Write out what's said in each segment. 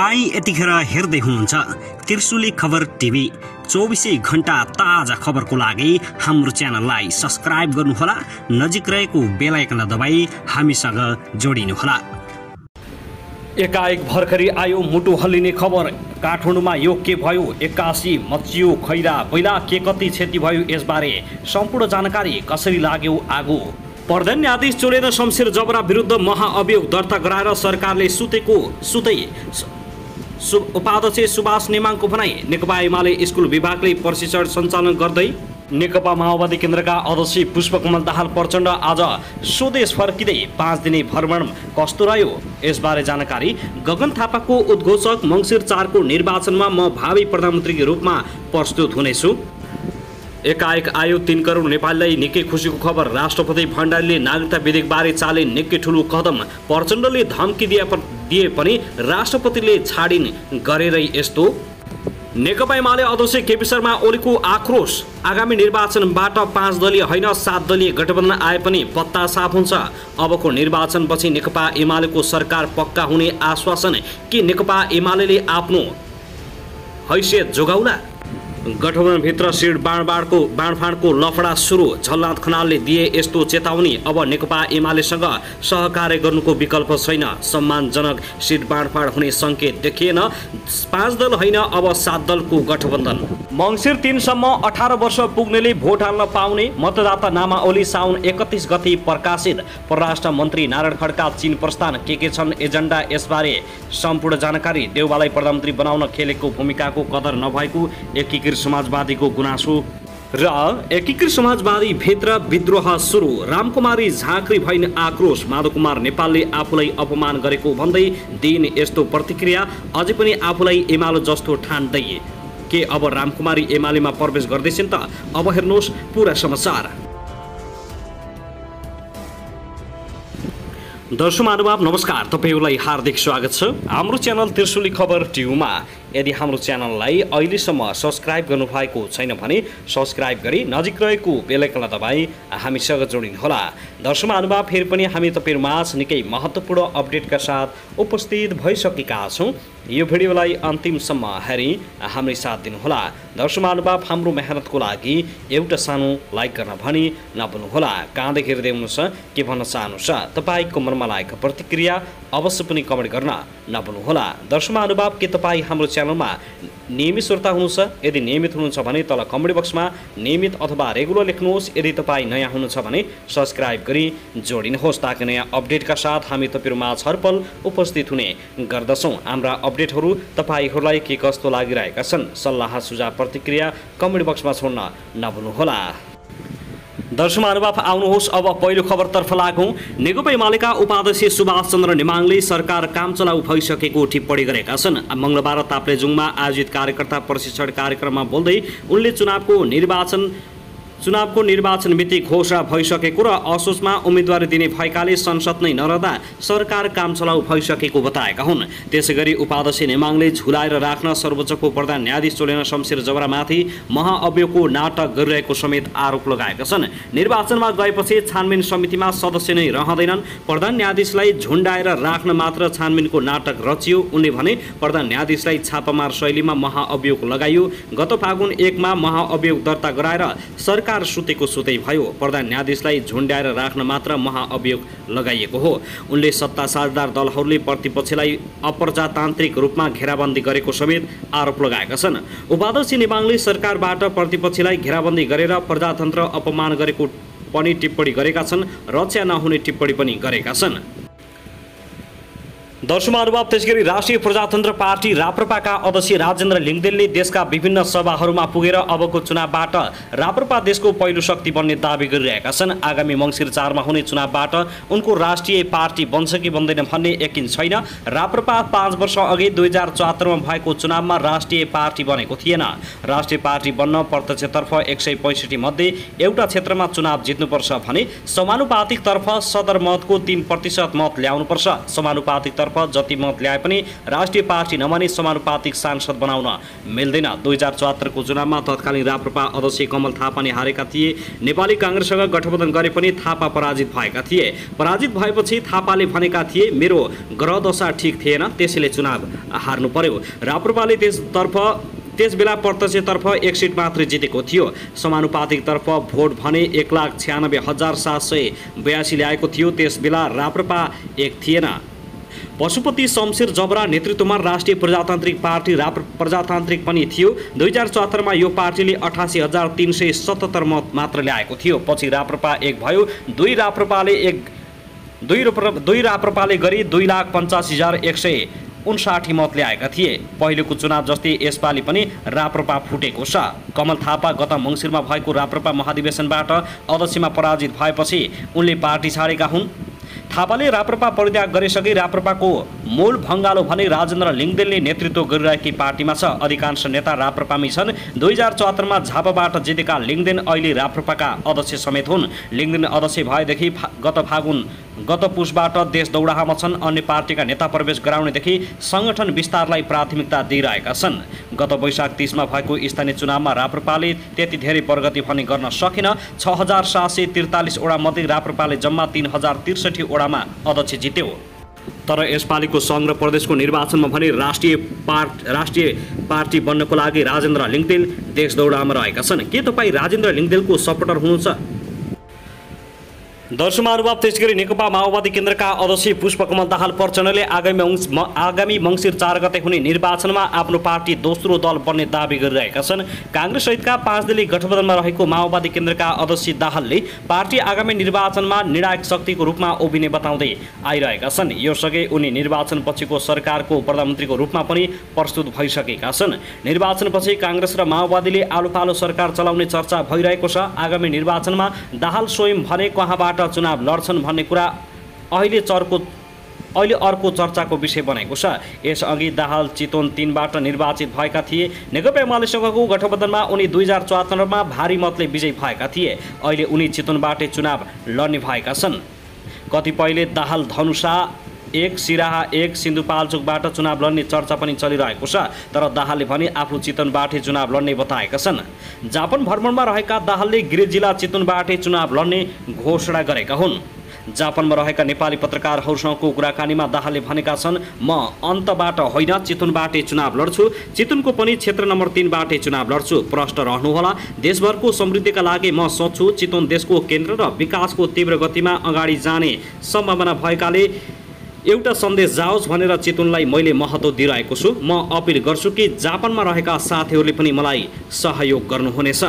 तपाई यतिखेर हेर्दै हुनुहुन्छ त्रिशुली खबर टिभी। 24 घण्टा ताजा खबरको लागि हाम्रो च्यानललाई सब्स्क्राइब गर्नुहोला, नजिक रहेको बेल आइकन दबाई हामीसँग जोडिनुहोला। एकाएक भर्खरै आयो मुटु हल्लिने खबर। काठमाडौँमा यो के भयो, 81 मचियो खैरा बैला, के कति क्षति भयो, यसबारे सम्पूर्ण जानकारी। कसरी लाग्यो आगो। प्रधान न्यायाधीश चोलेन शमशेर जबरा विरुद्ध महाअभियोग दर्ता गराएर सरकारले सुतै उपाध्यक्ष सुभाष नेमाङको भनाई। नेकपा एमाले स्कुल विभागले प्रशिक्षण सञ्चालन गर्दै। नेकपा माओवादी केन्द्रका अध्यक्ष पुष्पकमल दाहाल प्रचण्ड आज स्वदेश फर्किँदै 5 दिने भ्रमण कस्तो रह्यो, यसबारे जानकारी। गगन थापाको उद्घोषक मङ्सिर 4 को निर्वाचनमा म भावी प्रधानमन्त्रीको रूपमा प्रस्तुत हुनेछु। एकाएक आयो 3 करोड नेपालीलाई निकै खुसीको खबर। राष्ट्रपति भण्डारीले नागरिकता विधेयकबारे चाले निकै ठुलो कदम। प्रचण्डले धम्की दिए पनि राष्ट्रपतिले छाडिन गरेरै यस्तो। नेकपा एमाले अध्यक्ष केपी शर्मा ओलीको आक्रोश। आगामी निर्वाचनबाट 5 दलीय होइन 7 दलीय गठबन्धन आए पनि पत्ता साफ हुन्छ। अबको निर्वाचनपछि नेकपा एमालेको सरकार पक्का हुने आश्वासन। के नेकपा एमाले आफ्नो हैसियत जोगाउला? गठबन्धनभित्र सिट बाँडफाँडको लफडा सुरु। झलनाथ खनालले दिए यस्तो चेतावनी। अब नेकपा एमालेसँग सहकार्य गर्नुको विकल्प छैन। सम्मानजनक सिट बाँडफाँड हुने सङ्केत देखिएन। 5 दल होइन अब 7 दलको गठबन्धन। मङ्सिर 3 सम्म 18 वर्ष पुग्नेले भोट हाल्न पाउने मतदाता नामावली साउन 31 गते प्रकाशित। परराष्ट्र मन्त्री नारायण खड्का चीन प्रस्थान। के छन् एजेन्डा, यसबारे सम्पूर्ण जानकारी। देउवालाई प्रधानमन्त्री बनाउन खेलेको भूमिकाको कदर नभएको एकीकृत समाजवादीको गुनासो र एकीकृत समाजवादी भित्र विद्रोह सुरु। रामकुमारी झाँक्री भइन आक्रोश। माधव कुमार नेपालले आफूलाई अपमान गरेको भन्दै दिन यस्तो प्रतिक्रिया। अझै पनि आफूलाई एमाले जस्तो ठान्दै। के अब रामकुमारी एमालेमा प्रवेश गर्दैछन् त? अब हेर्नुहोस् पुरा समाचार। दर्शक महानुभाव नमस्कार, तपाईहरूलाई हार्दिक स्वागत छ हाम्रो च्यानल त्रिशुली खबर टिभीमा। यदि हाम्रो च्यानललाई अहिलेसम्म सब्स्क्राइब गर्नुभएको छैन भने सब्स्क्राइब गरी नजिक रहेको बेल आइकन दबाई हामीसँग जोडिनुहोला। दर्शक महानुभाव फेरि पनि हामी तपाईहरुमाझ निकै महत्त्वपूर्ण अपडेटका साथ उपस्थित भइसकेका छौँ। यो भिडियोलाई अन्तिमसम्म हेरी हाम्रो साथ दिनुहोला। दर्शक महानुभाव हाम्रो मेहनतको लागि एउटा सानो लाइक गर्न भनी नभुल्नुहोला। कहाँदेखि हेर्दै हुनुहुन्छ, के भन्न चाहनुहुन्छ, तपाईँको मनमा लागेको प्रतिक्रिया अवश्य पनि कमेन्ट गर्न नभुल्नुहोला। दर्शक महानुभाव के तपाईँ हाम्रो च्यानलमा नियमित श्रोता हुनुहुन्छ? यदि नियमित हुनुहुन्छ भने तल कमेन्ट बक्समा नियमित अथवा रेगुलर लेख्नुहोस्। यदि तपाईँ नयाँ हुनुहुन्छ भने सब्स्क्राइब गरी जोडिनुहोस्, ताकि नयाँ अपडेटका साथ हामी तपाईहरुमा हरपल उपस्थित हुने गर्दछौँ। हाम्रा अपडेटहरू तपाईहरूलाई के कस्तो लागिरहेका छन्, सल्लाह सुझाव प्रतिक्रिया कमेन्ट बक्समा छोड्न नभुल्नुहोला। दर्शक महानुभाव आउनुहोस् अब पहिलो खबरतर्फ लागौँ। नेकपा एमालेका उपाध्यक्ष सुभाष चन्द्र नेमाङले सरकार काम चलाउ भइसकेको टिप्पणी गरेका छन्। मङ्गलबार ताप्लेजुङमा आयोजित कार्यकर्ता प्रशिक्षण कार्यक्रममा बोल्दै उनले चुनावको निर्वाचन मिति घोषणा भइसकेको र असोजमा उम्मेदवारी दिने भएकाले संसद नै नरहँदा सरकार काम चलाउ भइसकेको बताएका हुन्। त्यसैगरी उपाध्यक्ष नेमाङले झुलाएर राख्न सर्वोच्चको प्रधान न्यायाधीश चोलेन शमशेर जबरामाथि महाअभियोगको नाटक गरिरहेको समेत आरोप लगाएका छन्। निर्वाचनमा गएपछि छानबिन समितिमा सदस्य नै रहँदैनन्। प्रधान न्यायाधीशलाई झुन्डाएर राख्न मात्र छानबिनको नाटक रचियो। उनले भने प्रधान न्यायाधीशलाई छापामार शैलीमा महाअभियोग लगाइयो। गत फागुन 1 मा महाअभियोग दर्ता गराएर सरकार सुतेको सुतै भयो। प्रधान न्यायाधीशलाई झुन्ड्याएर राख्न मात्र महाअभियोग लगाइएको हो। उनले सत्ता साझेदार दलहरूले प्रतिपक्षलाई अप्रजातान्त्रिक रूपमा घेराबन्दी गरेको समेत आरोप लगाएका छन्। उपाध्यक्ष नेमाङले सरकारबाट प्रतिपक्षलाई घेराबन्दी गरेर प्रजातन्त्र अपमान गरेको पनि टिप्पणी गरेका छन्। रक्षा नहुने टिप्पणी पनि गरेका छन्। दर्शक महानुभाव त्यसैगरी राष्ट्रिय प्रजातन्त्र पार्टी राप्रपाका अध्यक्ष राजेन्द्र लिङदेनले देशका विभिन्न सभाहरूमा पुगेर अबको चुनावबाट राप्रपा देशको पहिलो शक्ति बन्ने दावी गरिरहेका छन्। आगामी मङ्सिर 4 मा हुने चुनावबाट उनको राष्ट्रिय पार्टी बन्छ कि बन्दैन भन्ने यकिन छैन। राप्रपा 5 वर्ष अघि 2074 मा भएको चुनावमा राष्ट्रिय पार्टी बनेको थिएन। राष्ट्रिय पार्टी बन्न प्रत्यक्षतर्फ 165 मध्ये एउटा क्षेत्रमा चुनाव जित्नुपर्छ भने समानुपातिकतर्फ सदरमतको 3% मत ल्याउनुपर्छ। समानुपातिकतर्फ पार्टीतर्फ जति मत ल्याए पनि राष्ट्रिय पार्टी नमानी समानुपातिक सांसद बनाउन मिल्दैन। 2074 को चुनावमा तत्कालीन राप्रपा अध्यक्ष कमल थापाले हारेका थिए। नेपाली कांग्रेससँग गठबन्धन गरे पनि थापा पराजित भएका थिए। पराजित भएपछि थापाले भनेका थिए मेरो ग्रह दशा ठीक थिएन, त्यसैले चुनाव हार्नु पर्यो। राप्रपाले त्यसबेला प्रत्यक्षतर्फ 1 सिट मात्रै जितेको थियो। समानुपातिकतर्फ भोट भने 1,96,782 ल्याएको थियो। त्यसबेला राप्रपा एक थिएन। पशुपति शमशेर जबरा नेतृत्वमा राष्ट्रिय प्रजातान्त्रिक पार्टी प्रजातान्त्रिक पनि थियो। 2074 यो पार्टीले 88,377 मत मात्र ल्याएको थियो। पछि राप्रपा एक भयो। दुई राप्रपाले गरी 2,85,159 मत ल्याएका थिए। पहिलेको चुनाव जस्तै यसपालि पनि राप्रपा फुटेको छ। कमल थापा गत मङ्सिरमा भएको राप्रपा महाधिवेशनबाट अध्यक्षमा पराजित भएपछि उनले पार्टी छाडेका हुन्। थापाले राप्रपा परित्याग गरिसके राप्रपाको मूल भङ्गालो भने राजेन्द्र लिङदेनले नेतृत्व गरिरहेकी पार्टीमा छ। अधिकांश नेता राप्रपामै छन्। 2074 झापाबाट जितेका लिङदेन अहिले राप्रपाका अध्यक्ष समेत हुन्। लिङदेन अध्यक्ष भएदेखि गत पुसबाट देश दौडाहामा छन्। अन्य पार्टीका नेता प्रवेश गराउनेदेखि संगठन विस्तारलाई प्राथमिकता दिइरहेका छन्। गत वैशाख 30 भएको स्थानीय चुनावमा राप्रपाले त्यति धेरै प्रगति भने गर्न सकेन। 6,743 वडा मध्ये राप्रपाले जम्मा 3,063 वडामा अध्यक्ष जित्यो। तर यसपालिको सङ्घ र प्रदेशको निर्वाचनमा भने राष्ट्रिय पार्टी बन्नको लागि राजेन्द्र लिङदेन देश दौडामा रहेका छन्। के तपाईँ राजेन्द्र लिङदेनको सपोर्टर हुनुहुन्छ? दर्शकमानुभाव त्यसैगरी नेकपा माओवादी केन्द्रका अध्यक्ष पुष्पकमल दाहाल प्रचण्डले आगामी मङ्सिर 4 गते हुने निर्वाचनमा आफ्नो पार्टी दोस्रो दल बन्ने दावी गरिरहेका छन्। कांग्रेस सहितका 5 दलीय गठबन्धनमा रहेको माओवादी केन्द्रका अध्यक्ष दाहालले पार्टी आगामी निर्वाचनमा निर्णायक शक्तिको रूपमा उभिने बताउँदै आइरहेका छन्। यसअघि उनी निर्वाचनपछिको सरकारको प्रधानमन्त्रीको रूपमा पनि प्रस्तुत भइसकेका छन्। निर्वाचनपछि कांग्रेस र माओवादीले आलोपालो सरकार चलाउने चर्चा भइरहेको छ। आगामी निर्वाचनमा दाहाल स्वयं भने कहाँबाट चुनाव लड्छन् भन्ने कुरा अहिले अर्को चर्चाको विषय बनेको छ। यसअघि दाहाल चितवन 3बाट निर्वाचित भएका थिए। नेकपा एमालेसँगको गठबन्धनमा उनी 2074 भारी मतले विजयी भएका थिए। अहिले उनी चितवनबाटै चुनाव लड्ने भएका छन्। कतिपयले दाहाल धनुषा 1 सिराहा 1 सिन्धुपाल्चोकबाट चुनाव लड्ने चर्चा पनि चलिरहेको छ। तर दाहालले भने आफू चितवनबाटै चुनाव लड्ने बताएका छन्। जापान भ्रमणमा रहेका दाहालले गृह जिल्ला चितवनबाटै चुनाव लड्ने घोषणा गरेका हुन्। जापानमा रहेका नेपाली पत्रकारहरूसँगको कुराकानीमा दाहालले भनेका छन्, म अन्तबाट होइन चितवनबाटै चुनाव लड्छु। चितवनको पनि क्षेत्र नम्बर 3बाटै चुनाव लड्छु। प्रश्न रहनुहोला, देशभरको समृद्धिका लागि म सोच्छु। चितवन देशको केन्द्र र विकासको तीव्र गतिमा अगाडि जाने सम्भावना भएकाले एउटा सन्देश जाओस् भनेर चितवनलाई मैले महत्त्व दिइरहेको छु। म अपिल गर्छु कि जापानमा रहेका साथीहरूले पनि मलाई सहयोग गर्नुहुनेछ।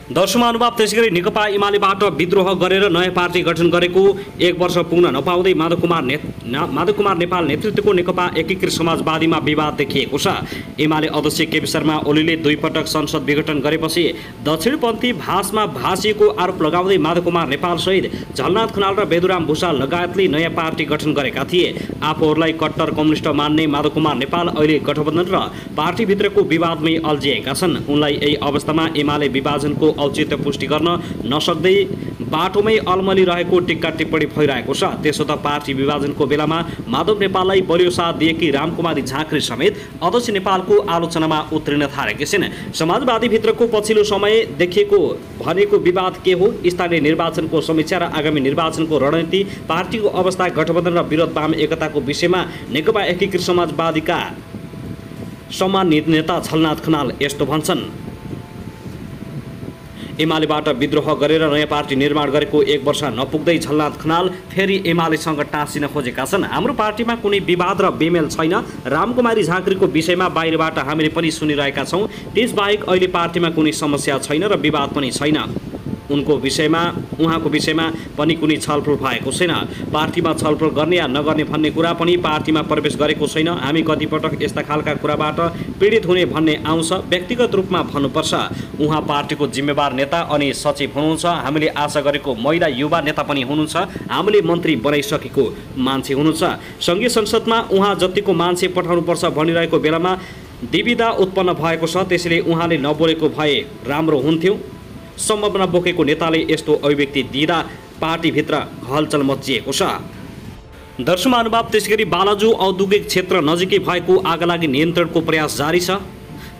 दर्शकमानुभाव त्यसैगरी नेकपा एमालेबाट विद्रोह गरेर नयाँ पार्टी गठन गरेको 1 वर्ष पुग्न नपाउँदै माधवकुमार नेपाल नेतृत्वको नेकपा एकीकृत समाजवादीमा विवाद देखिएको छ। एमाले अध्यक्ष केपी शर्मा ओलीले 2 पटक संसद विघटन गरेपछि दक्षिणपन्थी भाषमा भाषिएको आरोप लगाउँदै माधवकुमार नेपाल सहित झलनाथ खनाल र बेदुराम भुषाल लगायतले नयाँ पार्टी गठन गरेका थिए। आफूहरूलाई कट्टर कम्युनिस्ट मान्ने माधवकुमार नेपाल अहिले गठबन्धन र पार्टीभित्रको विवादमै अल्झिएका छन्। उनलाई यही अवस्थामा एमाले विभाजनको औचित्य पुष्टि गर्न नसक्दै बाटोमै अलमली रहेको टिक्का टिप्पणी भइरहेको छ। त्यसो त पार्टी विभाजनको बेलामा माधव नेपाललाई बलियो साथ दिएकी रामकुमारी झाँक्री समेत अध्यक्ष नेपालको आलोचनामा उत्रिन थालेकी छिन्। समाजवादीभित्रको पछिल्लो समय देखिएको भनेको विवाद के हो, स्थानीय निर्वाचनको समीक्षा र आगामी निर्वाचनको रणनीति, पार्टीको अवस्था, गठबन्धन र विरोध वाम एकताको विषयमा नेकपा एकीकृत समाजवादीका सम्मानित नेता झलनाथ खनाल यस्तो भन्छन्। एमालेबाट विद्रोह गरेर नयाँ पार्टी निर्माण गरेको 1 वर्ष नपुग्दै झलनाथ खनाल फेरि एमालेसँग टाँसिन खोजेका छन्। हाम्रो पार्टीमा कुनै विवाद र बेमेल छैन। रामकुमारी झाँक्रीको विषयमा बाहिरबाट हामीले पनि सुनिरहेका छौँ। त्यसबाहेक अहिले पार्टीमा कुनै समस्या छैन र विवाद पनि छैन। उहाँको विषयमा पनि कुनै छलफल भएको छैन। पार्टीमा छलफल गर्ने या नगर्ने भन्ने कुरा पनि पार्टीमा प्रवेश गरेको छैन। हामी कतिपटक यस्ता खालका कुराबाट पीडित हुने भन्ने आउँछ। व्यक्तिगत रूपमा भन्नुपर्छ, उहाँ पार्टीको जिम्मेवार नेता अनि सचिव हुनुहुन्छ। हामीले आशा गरेको महिला युवा नेता पनि हुनुहुन्छ। हामीले मन्त्री बनाइसकेको मान्छे हुनुहुन्छ। सङ्घीय संसदमा उहाँ जतिको मान्छे पठाउनुपर्छ भनिरहेको बेलामा विविधता उत्पन्न भएको छ। त्यसैले उहाँले नबोलेको भए राम्रो हुन्थ्यो। सम्भावना बोकेको नेताले यस्तो अभिव्यक्ति दिँदा पार्टीभित्र हलचल मचिएको छ। दर्शक महानुभाव, त्यसैगरी बालाजु औद्योगिक क्षेत्र नजिकै भएको आगलागी नियन्त्रणको प्रयास जारी छ।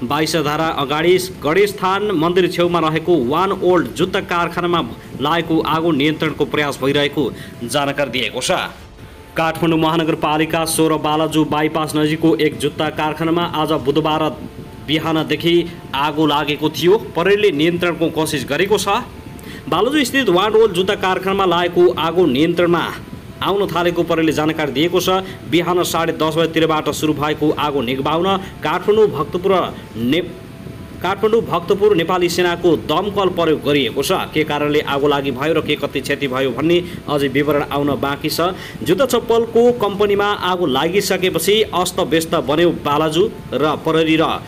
22 धारा अगाडि गणेशथान मन्दिर छेउमा रहेको वान ओल्ड जुत्ता कारखानामा लागेको आगो नियन्त्रणको प्रयास भइरहेको जानकारी दिएको छ। काठमाडौँ महानगरपालिका 16 बालाजु बाइपास नजिकको एक जुत्ता कारखानामा आज बुधबार बिहानदेखि आगो लागेको थियो। प्रहरीले नियन्त्रणको कोसिस गरेको छ। बालाजु स्थित वान ओल्ड जुत्ता कारखानामा लागेको आगो नियन्त्रणमा आउन थालेको प्रहरीले जानकारी दिएको छ। बिहान 10:30 बजेतिरबाट सुरु भएको आगो निभाउन काठमाडौँ भक्तपुर नेपाली सेनाको दमकल प्रयोग गरिएको छ। के कारणले आगो लागि भयो र के कति क्षति भयो भन्ने अझै विवरण आउन बाँकी छ। जुत्ता चप्पलको कम्पनीमा आगो लागिसकेपछि अस्तव्यस्त बन्यो बालाजु र प्रहरी र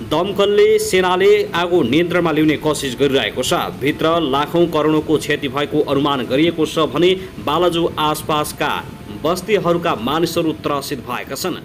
दमकलले सेनाले आगो नियन्त्रणमा ल्याउने कोसिस गरिरहेको छ। भित्र लाखौं करोडौंको क्षति भएको अनुमान गरिएको छ भने बालाजु आसपासका बस्तीहरूका मानिसहरू त्रसित भएका छन्।